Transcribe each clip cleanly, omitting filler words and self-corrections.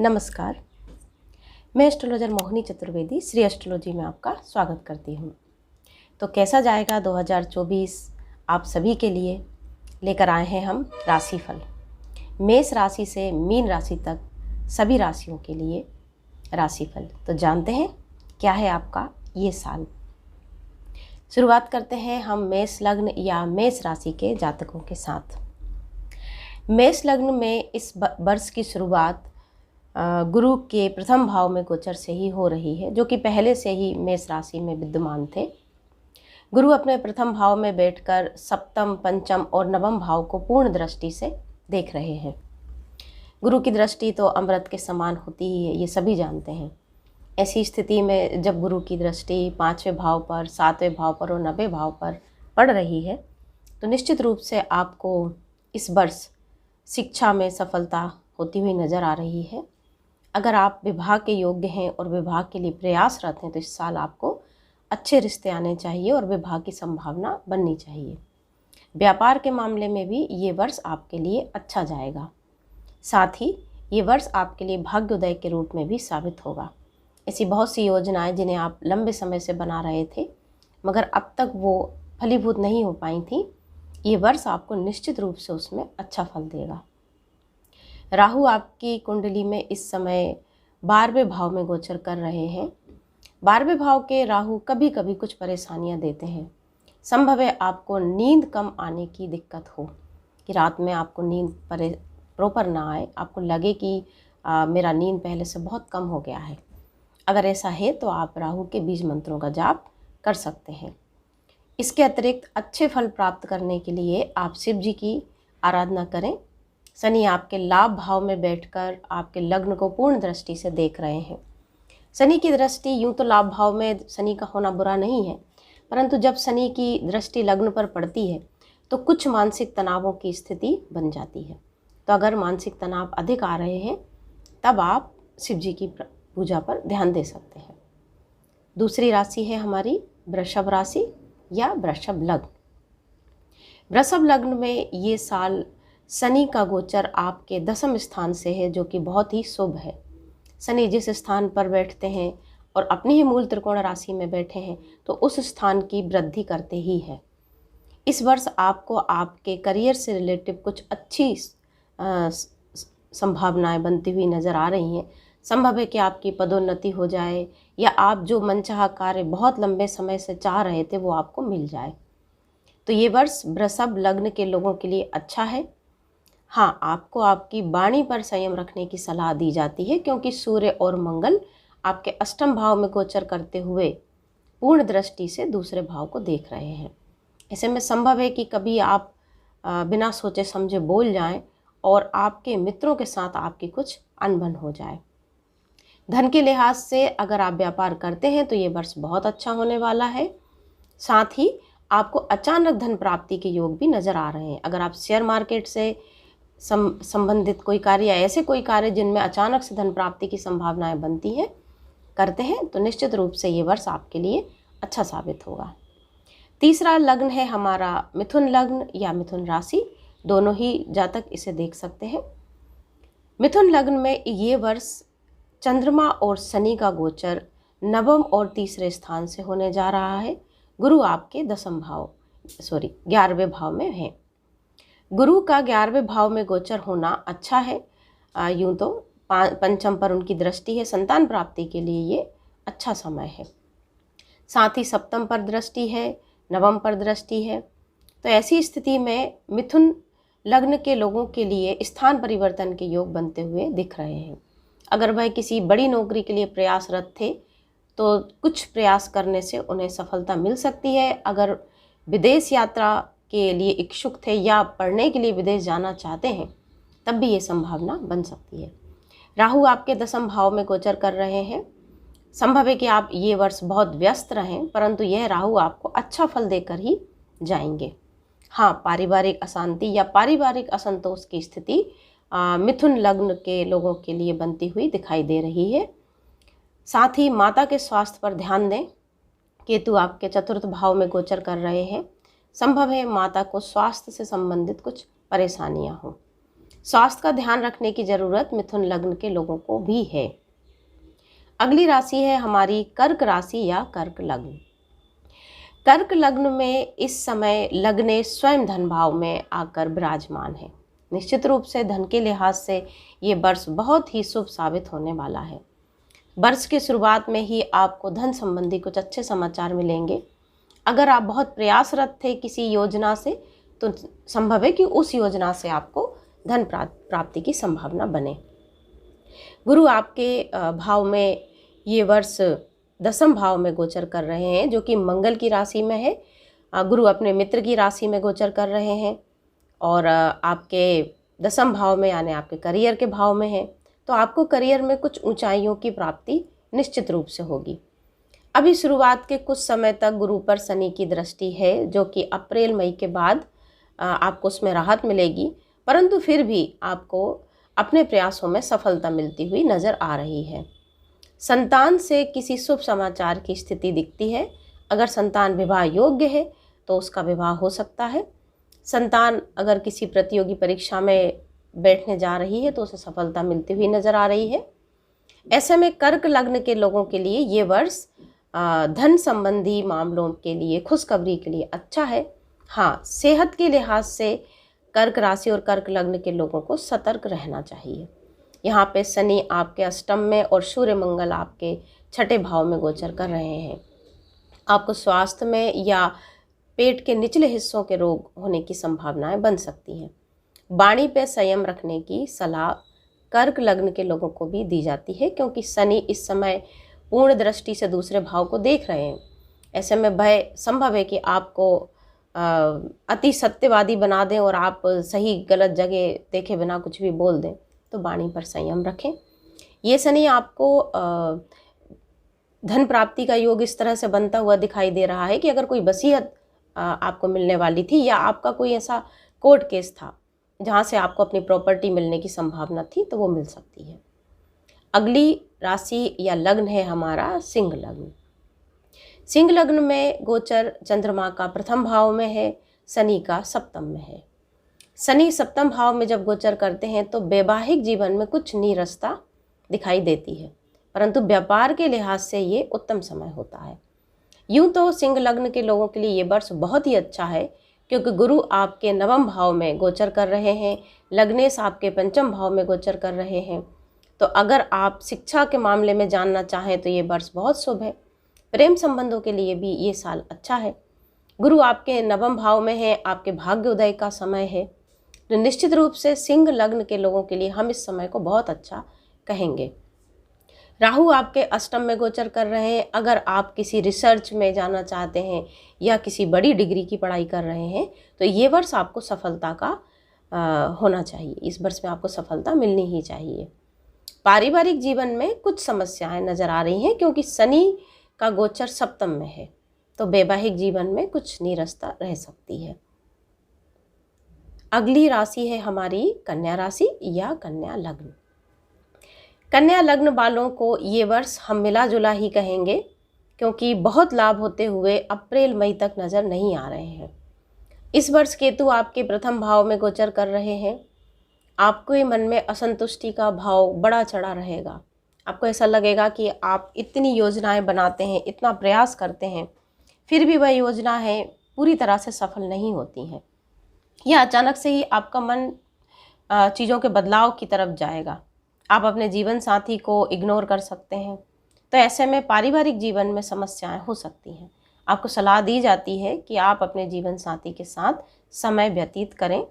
नमस्कार। मैं astrologer Mohini Chaturvedi Shri astrology में आपका स्वागत करती हूँ। तो कैसा जाएगा 2024 आप सभी के लिए लेकर आए हैं हम राशिफल। मेष राशि से मीन राशि तक सभी राशियों के लिए राशिफल। तो जानते हैं क्या है आपका ये साल। शुरुआत करते हैं हम मेष लग्न या मेष राशि के जातकों के साथ। मेष लग्न में इस वर्ष की शुरुआत गुरु के प्रथम भाव में गोचर से ही हो रही है, जो कि पहले से ही मेष राशि में विद्यमान थे। गुरु अपने प्रथम भाव में बैठकर सप्तम, पंचम और नवम भाव को पूर्ण दृष्टि से देख रहे हैं। गुरु की दृष्टि तो अमृत के समान होती ही है, ये सभी जानते हैं। ऐसी स्थिति में जब गुरु की दृष्टि 5वें भाव पर, 7वें भाव पर और 9वें भाव पर पड़ रही है, तो निश्चित रूप से आपको इस वर्ष शिक्षा में सफलता होती हुई नज़र आ रही है। अगर आप विवाह के योग्य हैं और विवाह के लिए प्रयासरत हैं, तो इस साल आपको अच्छे रिश्ते आने चाहिए और विवाह की संभावना बननी चाहिए। व्यापार के मामले में भी ये वर्ष आपके लिए अच्छा जाएगा। साथ ही ये वर्ष आपके लिए भाग्योदय के रूप में भी साबित होगा। ऐसी बहुत सी योजनाएं जिन्हें आप लंबे समय से बना रहे थे मगर अब तक वो फलीभूत नहीं हो पाई थी, ये वर्ष आपको निश्चित रूप से उसमें अच्छा फल देगा। राहु आपकी कुंडली में इस समय 12वें भाव में गोचर कर रहे हैं। 12वें भाव के राहु कभी कभी कुछ परेशानियां देते हैं। संभव है आपको नींद कम आने की दिक्कत हो, कि रात में आपको नींद प्रॉपर ना आए, आपको लगे कि मेरा नींद पहले से बहुत कम हो गया है। अगर ऐसा है तो आप राहु के बीज मंत्रों का जाप कर सकते हैं। इसके अतिरिक्त अच्छे फल प्राप्त करने के लिए आप शिव जी की आराधना करें। शनि आपके लाभ भाव में बैठकर आपके लग्न को पूर्ण दृष्टि से देख रहे हैं। शनि की दृष्टि, यूँ तो लाभ भाव में शनि का होना बुरा नहीं है, परंतु जब शनि की दृष्टि लग्न पर पड़ती है तो कुछ मानसिक तनावों की स्थिति बन जाती है। तो अगर मानसिक तनाव अधिक आ रहे हैं तब आप शिव जी की पूजा पर ध्यान दे सकते हैं। दूसरी राशि है हमारी वृषभ राशि या वृषभ लग्न। वृषभ लग्न में ये साल शनि का गोचर आपके 10वें स्थान से है, जो कि बहुत ही शुभ है। शनि जिस स्थान पर बैठते हैं और अपनी ही मूल त्रिकोण राशि में बैठे हैं तो उस स्थान की वृद्धि करते ही है। इस वर्ष आपको आपके करियर से रिलेटिव कुछ अच्छी संभावनाएं बनती हुई नज़र आ रही हैं। संभव है कि आपकी पदोन्नति हो जाए या आप जो मनचाहा कार्य बहुत लंबे समय से चाह रहे थे वो आपको मिल जाए। तो ये वर्ष वृषभ लग्न के लोगों के लिए अच्छा है। हाँ, आपको आपकी वाणी पर संयम रखने की सलाह दी जाती है, क्योंकि सूर्य और मंगल आपके अष्टम भाव में गोचर करते हुए पूर्ण दृष्टि से दूसरे भाव को देख रहे हैं। ऐसे में संभव है कि कभी आप बिना सोचे समझे बोल जाएं और आपके मित्रों के साथ आपकी कुछ अनबन हो जाए। धन के लिहाज से अगर आप व्यापार करते हैं तो ये वर्ष बहुत अच्छा होने वाला है। साथ ही आपको अचानक धन प्राप्ति के योग भी नज़र आ रहे हैं। अगर आप शेयर मार्केट से संबंधित कोई कार्य या ऐसे कोई कार्य जिनमें अचानक से धन प्राप्ति की संभावनाएं बनती हैं करते हैं तो निश्चित रूप से ये वर्ष आपके लिए अच्छा साबित होगा। तीसरा लग्न है हमारा मिथुन लग्न या मिथुन राशि। दोनों ही जातक इसे देख सकते हैं। मिथुन लग्न में ये वर्ष चंद्रमा और शनि का गोचर नवम और तीसरे स्थान से होने जा रहा है। गुरु आपके 11वें भाव में है। गुरु का 11वें भाव में गोचर होना अच्छा है। यूँ तो पंचम पर उनकी दृष्टि है, संतान प्राप्ति के लिए ये अच्छा समय है। साथ ही सप्तम पर दृष्टि है, नवम पर दृष्टि है। तो ऐसी स्थिति में मिथुन लग्न के लोगों के लिए स्थान परिवर्तन के योग बनते हुए दिख रहे हैं। अगर वह किसी बड़ी नौकरी के लिए प्रयासरत थे तो कुछ प्रयास करने से उन्हें सफलता मिल सकती है। अगर विदेश यात्रा के लिए इच्छुक थे या पढ़ने के लिए विदेश जाना चाहते हैं तब भी ये संभावना बन सकती है। राहु आपके 10वें भाव में गोचर कर रहे हैं। संभव है कि आप ये वर्ष बहुत व्यस्त रहें, परंतु यह राहु आपको अच्छा फल देकर ही जाएंगे। हाँ, पारिवारिक अशांति या पारिवारिक असंतोष की स्थिति मिथुन लग्न के लोगों के लिए बनती हुई दिखाई दे रही है। साथ ही माता के स्वास्थ्य पर ध्यान दें। केतु आपके 4th भाव में गोचर कर रहे हैं। संभव है माता को स्वास्थ्य से संबंधित कुछ परेशानियां हों। स्वास्थ्य का ध्यान रखने की ज़रूरत मिथुन लग्न के लोगों को भी है। अगली राशि है हमारी कर्क राशि या कर्क लग्न। कर्क लग्न में इस समय लग्ने स्वयं धन भाव में आकर विराजमान है। निश्चित रूप से धन के लिहाज से ये वर्ष बहुत ही शुभ साबित होने वाला है। वर्ष की शुरुआत में ही आपको धन संबंधी कुछ अच्छे समाचार मिलेंगे। अगर आप बहुत प्रयासरत थे किसी योजना से तो संभव है कि उस योजना से आपको धन प्राप्ति की संभावना बने। गुरु आपके भाव में ये वर्ष 10वें भाव में गोचर कर रहे हैं, जो कि मंगल की राशि में है। गुरु अपने मित्र की राशि में गोचर कर रहे हैं और आपके 10वें भाव में यानी आपके करियर के भाव में है। तो आपको करियर में कुछ ऊंचाइयों की प्राप्ति निश्चित रूप से होगी। अभी शुरुआत के कुछ समय तक गुरु पर शनि की दृष्टि है, जो कि अप्रैल मई के बाद आपको उसमें राहत मिलेगी, परंतु फिर भी आपको अपने प्रयासों में सफलता मिलती हुई नज़र आ रही है। संतान से किसी शुभ समाचार की स्थिति दिखती है। अगर संतान विवाह योग्य है तो उसका विवाह हो सकता है। संतान अगर किसी प्रतियोगी परीक्षा में बैठने जा रही है तो उसे सफलता मिलती हुई नज़र आ रही है। ऐसे में कर्क लग्न के लोगों के लिए ये वर्ष धन संबंधी मामलों के लिए, खुशखबरी के लिए अच्छा है। हाँ, सेहत के लिहाज से कर्क राशि और कर्क लग्न के लोगों को सतर्क रहना चाहिए। यहाँ पे शनि आपके अष्टम में और सूर्य मंगल आपके 6ठे भाव में गोचर कर रहे हैं। आपको स्वास्थ्य में या पेट के निचले हिस्सों के रोग होने की संभावनाएं बन सकती हैं। वाणी पे संयम रखने की सलाह कर्क लग्न के लोगों को भी दी जाती है, क्योंकि शनि इस समय पूर्ण दृष्टि से दूसरे भाव को देख रहे हैं। ऐसे में भय संभव है कि आपको अति सत्यवादी बना दें और आप सही गलत जगह देखे बिना कुछ भी बोल दें। तो वाणी पर संयम रखें। ये शनि आपको धन प्राप्ति का योग इस तरह से बनता हुआ दिखाई दे रहा है कि अगर कोई वसीयत आपको मिलने वाली थी या आपका कोई ऐसा कोर्ट केस था जहाँ से आपको अपनी प्रॉपर्टी मिलने की संभावना थी, तो वो मिल सकती है। अगली राशि या लग्न है हमारा सिंह लग्न। सिंह लग्न में गोचर चंद्रमा का प्रथम भाव में है, शनि का सप्तम में है। शनि सप्तम भाव में जब गोचर करते हैं तो वैवाहिक जीवन में कुछ नीरसता दिखाई देती है, परंतु व्यापार के लिहाज से ये उत्तम समय होता है। यूं तो सिंह लग्न के लोगों के लिए ये वर्ष बहुत ही अच्छा है, क्योंकि गुरु आपके 9वें भाव में गोचर कर रहे हैं, लग्नेश आपके 5वें भाव में गोचर कर रहे हैं। तो अगर आप शिक्षा के मामले में जानना चाहें तो ये वर्ष बहुत शुभ है। प्रेम संबंधों के लिए भी ये साल अच्छा है। गुरु आपके 9वें भाव में है, आपके भाग्य उदय का समय है। तो निश्चित रूप से सिंह लग्न के लोगों के लिए हम इस समय को बहुत अच्छा कहेंगे। राहु आपके अष्टम में गोचर कर रहे हैं। अगर आप किसी रिसर्च में जाना चाहते हैं या किसी बड़ी डिग्री की पढ़ाई कर रहे हैं तो ये वर्ष आपको सफलता का होना चाहिए। इस वर्ष में आपको सफलता मिलनी ही चाहिए। पारिवारिक जीवन में कुछ समस्याएं नज़र आ रही हैं, क्योंकि शनि का गोचर सप्तम में है, तो वैवाहिक जीवन में कुछ नीरसता रह सकती है। अगली राशि है हमारी कन्या राशि या कन्या लग्न। कन्या लग्न वालों को ये वर्ष हम मिला जुला ही कहेंगे, क्योंकि बहुत लाभ होते हुए अप्रैल मई तक नज़र नहीं आ रहे हैं। इस वर्ष केतु आपके प्रथम भाव में गोचर कर रहे हैं। आपके मन में असंतुष्टि का भाव बड़ा चढ़ा रहेगा। आपको ऐसा लगेगा कि आप इतनी योजनाएं बनाते हैं, इतना प्रयास करते हैं, फिर भी वह योजना है पूरी तरह से सफल नहीं होती हैं, या अचानक से ही आपका मन चीज़ों के बदलाव की तरफ जाएगा। आप अपने जीवन साथी को इग्नोर कर सकते हैं। तो ऐसे में पारिवारिक जीवन में समस्याएं हो सकती हैं। आपको सलाह दी जाती है कि आप अपने जीवन साथी के साथ समय व्यतीत करें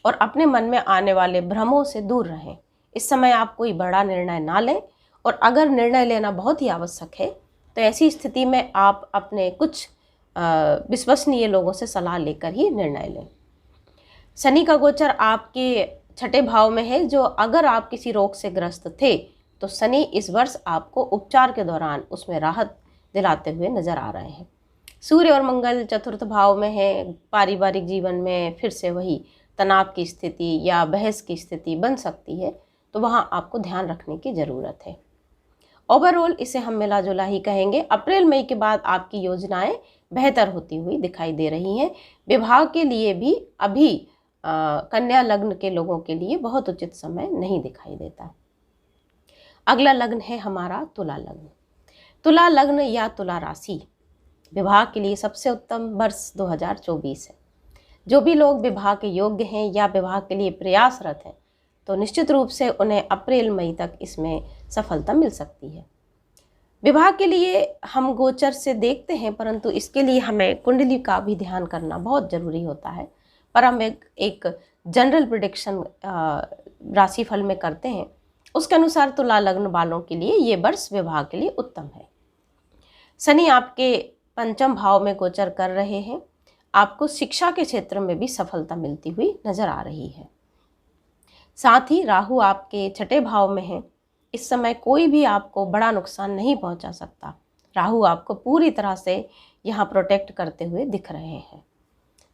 और अपने मन में आने वाले भ्रमों से दूर रहें। इस समय आप कोई बड़ा निर्णय ना लें, और अगर निर्णय लेना बहुत ही आवश्यक है तो ऐसी स्थिति में आप अपने कुछ विश्वसनीय लोगों से सलाह लेकर ही निर्णय लें। शनि का गोचर आपके 6ठे भाव में है, जो अगर आप किसी रोग से ग्रस्त थे तो शनि इस वर्ष आपको उपचार के दौरान उसमें राहत दिलाते हुए नजर आ रहे हैं। सूर्य और मंगल 4th भाव में है। पारिवारिक जीवन में फिर से वही तनाव की स्थिति या बहस की स्थिति बन सकती है, तो वहाँ आपको ध्यान रखने की ज़रूरत है। ओवरऑल इसे हम मिला जुला ही कहेंगे। अप्रैल मई के बाद आपकी योजनाएं बेहतर होती हुई दिखाई दे रही हैं। विवाह के लिए भी अभी कन्या लग्न के लोगों के लिए बहुत उचित समय नहीं दिखाई देता। अगला लग्न है हमारा तुला लग्न। तुला लग्न या तुला राशि विवाह के लिए सबसे उत्तम वर्ष 2024 है। जो भी लोग विवाह के योग्य हैं या विवाह के लिए प्रयासरत हैं, तो निश्चित रूप से उन्हें अप्रैल मई तक इसमें सफलता मिल सकती है। विवाह के लिए हम गोचर से देखते हैं, परंतु इसके लिए हमें कुंडली का भी ध्यान करना बहुत ज़रूरी होता है। पर हम एक जनरल प्रिडिक्शन राशिफल में करते हैं, उसके अनुसार तुला लग्न वालों के लिए ये वर्ष विवाह के लिए उत्तम है। शनि आपके पंचम भाव में गोचर कर रहे हैं। आपको शिक्षा के क्षेत्र में भी सफलता मिलती हुई नजर आ रही है। साथ ही राहु आपके छठे भाव में है। इस समय कोई भी आपको बड़ा नुकसान नहीं पहुंचा सकता। राहु आपको पूरी तरह से यहाँ प्रोटेक्ट करते हुए दिख रहे हैं।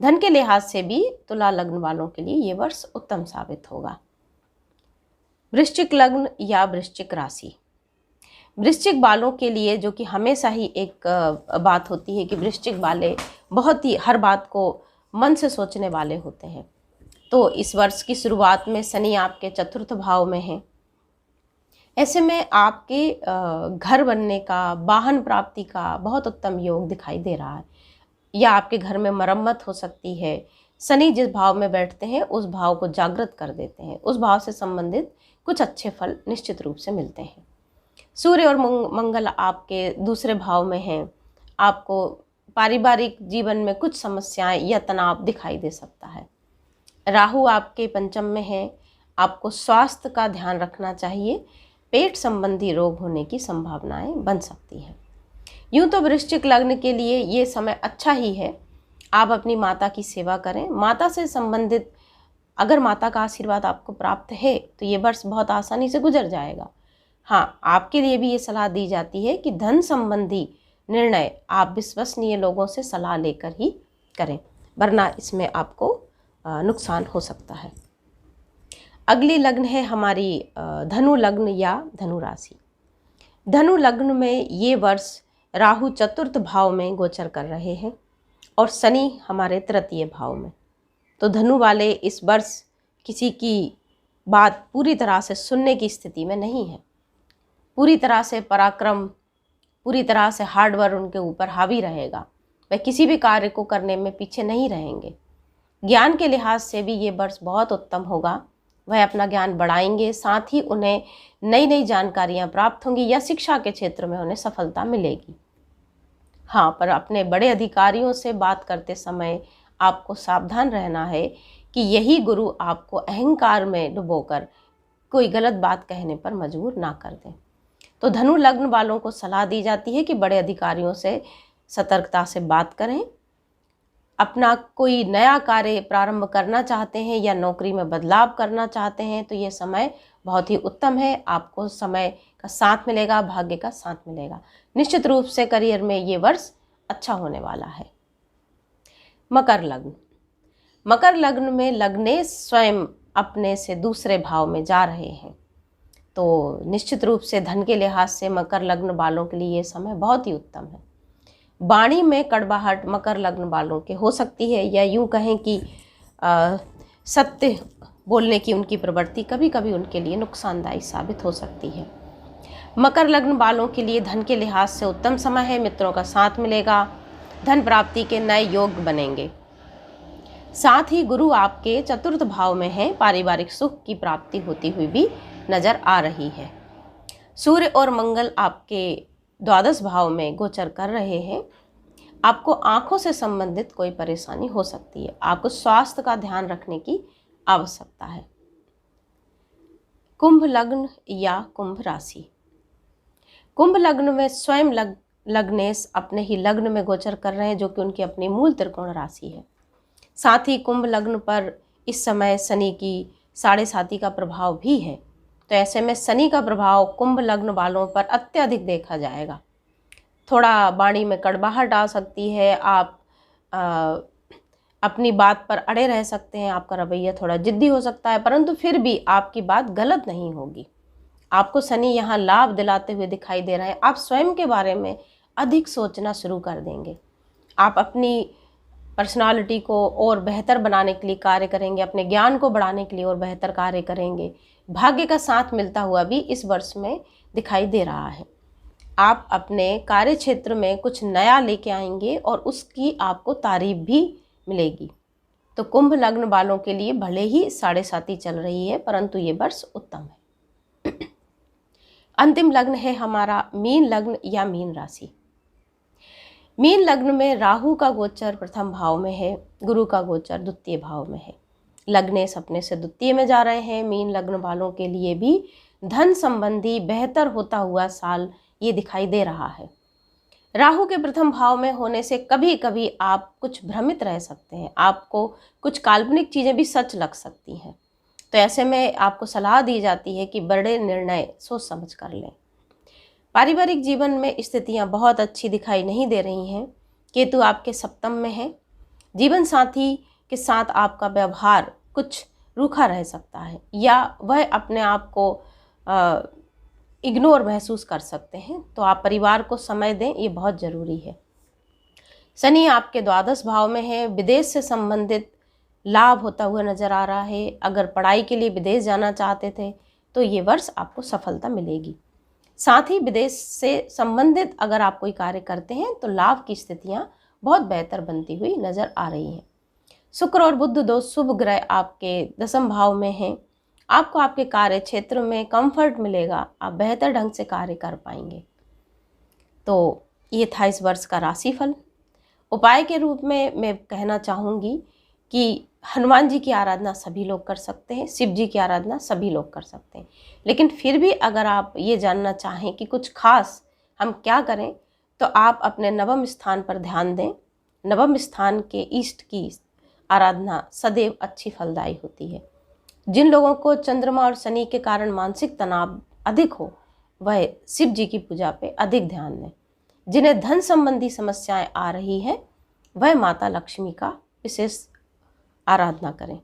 धन के लिहाज से भी तुला लग्न वालों के लिए ये वर्ष उत्तम साबित होगा। वृश्चिक लग्न या वृश्चिक राशि वृश्चिक वालों के लिए, जो कि हमेशा ही एक बात होती है कि वृश्चिक वाले बहुत ही हर बात को मन से सोचने वाले होते हैं। तो इस वर्ष की शुरुआत में शनि आपके चतुर्थ भाव में है। ऐसे में आपके घर बनने का, वाहन प्राप्ति का बहुत उत्तम योग दिखाई दे रहा है, या आपके घर में मरम्मत हो सकती है। शनि जिस भाव में बैठते हैं उस भाव को जागृत कर देते हैं। उस भाव से संबंधित कुछ अच्छे फल निश्चित रूप से मिलते हैं। सूर्य और मंगल आपके दूसरे भाव में हैं। आपको पारिवारिक जीवन में कुछ समस्याएं या तनाव दिखाई दे सकता है। राहु आपके पंचम में है। आपको स्वास्थ्य का ध्यान रखना चाहिए। पेट संबंधी रोग होने की संभावनाएं बन सकती हैं। यूं तो वृश्चिक लग्न के लिए ये समय अच्छा ही है। आप अपनी माता की सेवा करें। माता से संबंधित अगर माता का आशीर्वाद आपको प्राप्त है तो ये वर्ष बहुत आसानी से गुजर जाएगा। हाँ, आपके लिए भी ये सलाह दी जाती है कि धन संबंधी निर्णय आप विश्वसनीय लोगों से सलाह लेकर ही करें, वरना इसमें आपको नुकसान हो सकता है। अगली लग्न है हमारी धनु लग्न या धनु राशि। धनु लग्न में ये वर्ष राहु चतुर्थ भाव में गोचर कर रहे हैं और शनि हमारे तृतीय भाव में। तो धनु वाले इस वर्ष किसी की बात पूरी तरह से सुनने की स्थिति में नहीं है। पूरी तरह से पराक्रम, पूरी तरह से हार्डवर्क उनके ऊपर हावी रहेगा। वह किसी भी कार्य को करने में पीछे नहीं रहेंगे। ज्ञान के लिहाज से भी ये वर्ष बहुत उत्तम होगा। वह अपना ज्ञान बढ़ाएंगे, साथ ही उन्हें नई नई जानकारियां प्राप्त होंगी या शिक्षा के क्षेत्र में उन्हें सफलता मिलेगी। हाँ, पर अपने बड़े अधिकारियों से बात करते समय आपको सावधान रहना है कि यही गुरु आपको अहंकार में डुबोकर कोई गलत बात कहने पर मजबूर ना कर दें। तो धनु लग्न वालों को सलाह दी जाती है कि बड़े अधिकारियों से सतर्कता से बात करें। अपना कोई नया कार्य प्रारंभ करना चाहते हैं या नौकरी में बदलाव करना चाहते हैं तो ये समय बहुत ही उत्तम है। आपको समय का साथ मिलेगा, भाग्य का साथ मिलेगा। निश्चित रूप से करियर में ये वर्ष अच्छा होने वाला है। मकर लग्न। मकर लग्न में लग्नेश स्वयं अपने से दूसरे भाव में जा रहे हैं। तो निश्चित रूप से धन के लिहाज से मकर लग्न वालों के लिए ये समय बहुत ही उत्तम है। वाणी में कड़वाहट मकर लग्न वालों के हो सकती है, या यूं कहें कि सत्य बोलने की उनकी प्रवृत्ति कभी कभी उनके लिए नुकसानदायी साबित हो सकती है। मकर लग्न वालों के लिए धन के लिहाज से उत्तम समय है। मित्रों का साथ मिलेगा। धन प्राप्ति के नए योग बनेंगे। साथ ही गुरु आपके चतुर्थ भाव में है। पारिवारिक सुख की प्राप्ति होती हुई भी नजर आ रही है। सूर्य और मंगल आपके द्वादश भाव में गोचर कर रहे हैं। आपको आंखों से संबंधित कोई परेशानी हो सकती है। आपको स्वास्थ्य का ध्यान रखने की आवश्यकता है। कुंभ लग्न या कुंभ राशि। कुंभ लग्न में स्वयं लग्नेश अपने ही लग्न में गोचर कर रहे हैं, जो कि उनकी अपनी मूल त्रिकोण राशि है। साथ ही कुंभ लग्न पर इस समय शनि की 7.5 का प्रभाव भी है। तो ऐसे में शनि का प्रभाव कुंभ लग्न वालों पर अत्यधिक देखा जाएगा। थोड़ा वाणी में कड़वाहट आ सकती है। आप अपनी बात पर अड़े रह सकते हैं। आपका रवैया थोड़ा जिद्दी हो सकता है, परंतु फिर भी आपकी बात गलत नहीं होगी। आपको शनि यहाँ लाभ दिलाते हुए दिखाई दे रहे हैं। आप स्वयं के बारे में अधिक सोचना शुरू कर देंगे। आप अपनी पर्सनालिटी को और बेहतर बनाने के लिए कार्य करेंगे, अपने ज्ञान को बढ़ाने के लिए और बेहतर कार्य करेंगे। भाग्य का साथ मिलता हुआ भी इस वर्ष में दिखाई दे रहा है। आप अपने कार्य क्षेत्र में कुछ नया लेके आएंगे और उसकी आपको तारीफ भी मिलेगी। तो कुंभ लग्न वालों के लिए भले ही 7.5 चल रही है, परंतु ये वर्ष उत्तम है। अंतिम लग्न है हमारा मीन लग्न या मीन राशि। मीन लग्न में राहु का गोचर प्रथम भाव में है, गुरु का गोचर द्वितीय भाव में है। लग्नेश अपने से द्वितीय में जा रहे हैं। मीन लग्न वालों के लिए भी धन संबंधी बेहतर होता हुआ साल ये दिखाई दे रहा है। राहु के प्रथम भाव में होने से कभी कभी आप कुछ भ्रमित रह सकते हैं, आपको कुछ काल्पनिक चीज़ें भी सच लग सकती हैं। तो ऐसे में आपको सलाह दी जाती है कि बड़े निर्णय सोच समझ कर लें। पारिवारिक जीवन में स्थितियां बहुत अच्छी दिखाई नहीं दे रही हैं। केतु आपके सप्तम में है। जीवन साथी के साथ आपका व्यवहार कुछ रूखा रह सकता है या वह अपने आप को इग्नोर महसूस कर सकते हैं। तो आप परिवार को समय दें, ये बहुत ज़रूरी है। शनि आपके द्वादश भाव में है। विदेश से संबंधित लाभ होता हुआ नजर आ रहा है। अगर पढ़ाई के लिए विदेश जाना चाहते थे तो ये वर्ष आपको सफलता मिलेगी। साथ ही विदेश से संबंधित अगर आप कोई कार्य करते हैं तो लाभ की स्थितियां बहुत बेहतर बनती हुई नजर आ रही हैं। शुक्र और बुध दो शुभ ग्रह आपके दशम भाव में हैं। आपको आपके कार्य क्षेत्र में कंफर्ट मिलेगा, आप बेहतर ढंग से कार्य कर पाएंगे। तो ये था इस वर्ष का राशिफल। उपाय के रूप में मैं कहना चाहूँगी कि हनुमान जी की आराधना सभी लोग कर सकते हैं, शिव जी की आराधना सभी लोग कर सकते हैं। लेकिन फिर भी अगर आप ये जानना चाहें कि कुछ खास हम क्या करें, तो आप अपने नवम स्थान पर ध्यान दें। नवम स्थान के इष्ट की आराधना सदैव अच्छी फलदायी होती है। जिन लोगों को चंद्रमा और शनि के कारण मानसिक तनाव अधिक हो, वह शिव जी की पूजा पे अधिक ध्यान दें। जिन्हें धन संबंधी समस्याएं आ रही हैं, वह माता लक्ष्मी का विशेष आराधना करें।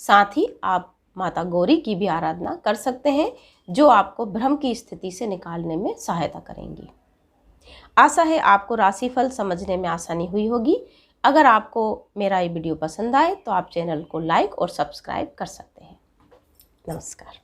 साथ ही आप माता गौरी की भी आराधना कर सकते हैं, जो आपको भ्रम की स्थिति से निकालने में सहायता करेंगी। आशा है आपको राशिफल समझने में आसानी हुई होगी। अगर आपको मेरा ये वीडियो पसंद आए तो आप चैनल को लाइक और सब्सक्राइब कर सकते हैं। नमस्कार।